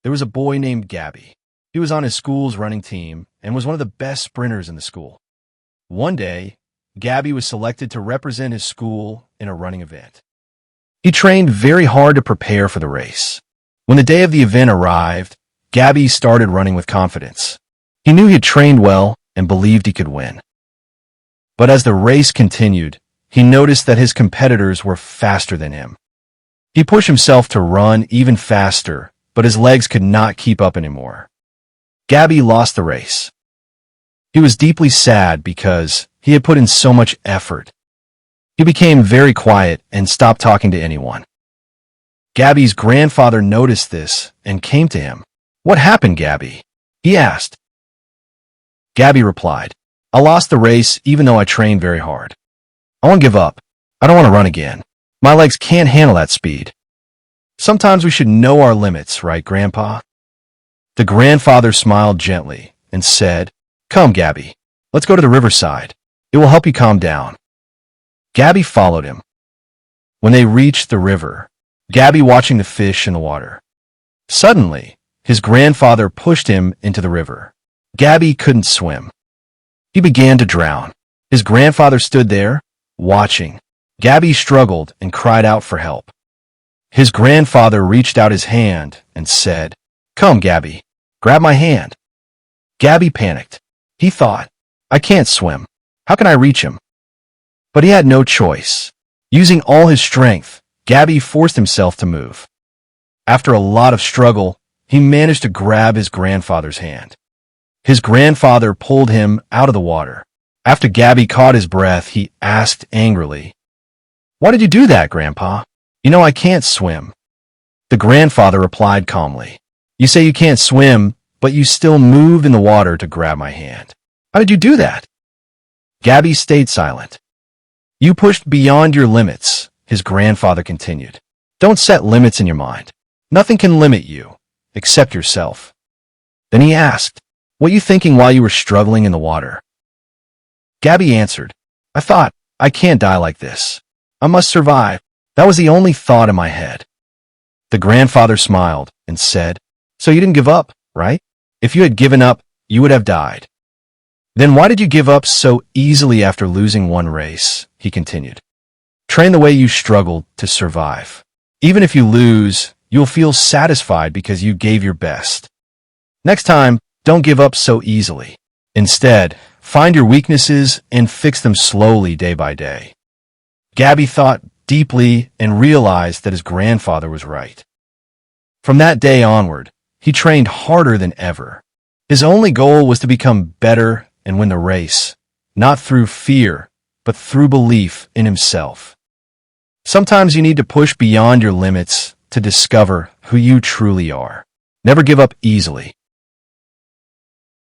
there was a boy named Gabby. He was on his school's running team and was one of the best sprinters in the school. One day, Gabby was selected to represent his school in a running event. He trained very hard to prepare for the race. When the day of the event arrived, Gabby started running with confidence. He knew he had trained well and believed he could win. But as the race continued, he noticed that his competitors were faster than him. He pushed himself to run even faster, but his legs could not keep up anymore. Gabby lost the race. He was deeply sad because he had put in so much effort. He became very quiet and stopped talking to anyone. Gabby's grandfather noticed this and came to him. "What happened, Gabby?" he asked. Gabby replied, "I lost the race even though I trained very hard. I won't give up. I don't want to run again. My legs can't handle that speed." Sometimes we should know our limits, right, Grandpa? The grandfather smiled gently and said, "Come, Gabby, let's go to the riverside. It will help you calm down." Gabby followed him. When they reached the river, Gabby watching the fish in the water. Suddenly, his grandfather pushed him into the river. Gabby couldn't swim. He began to drown. His grandfather stood there, watching. Gabby struggled and cried out for help. His grandfather reached out his hand and said, "Come, Gabby, grab my hand." Gabby panicked. He thought, "I can't swim. How can I reach him?" But he had no choice. Using all his strength, Gabby forced himself to move. After a lot of struggle, he managed to grab his grandfather's hand. His grandfather pulled him out of the water. After Gabby caught his breath, he asked angrily, "Why did you do that, Grandpa? You know I can't swim." The grandfather replied calmly, "You say you can't swim, but you still moved in the water to grab my hand. How did you do that?" Gabby stayed silent. "You pushed beyond your limits," his grandfather continued. "Don't set limits in your mind. Nothing can limit you, except yourself." Then he asked, "What are you thinking while you were struggling in the water?" Gabby answered, "I thought, I can't die like this. I must survive. That was the only thought in my head." The grandfather smiled and said, "So you didn't give up, right? If you had given up, you would have died." "Then why did you give up so easily after losing one race?" he continued. "Train the way you struggled to survive. Even if you lose, you'll feel satisfied because you gave your best. Next time, don't give up so easily. Instead, find your weaknesses and fix them slowly day by day." Gabby thought deeply and realized that his grandfather was right. From that day onward, he trained harder than ever. His only goal was to become better and win the race, not through fear, but through belief in himself. Sometimes you need to push beyond your limits to discover who you truly are. Never give up easily.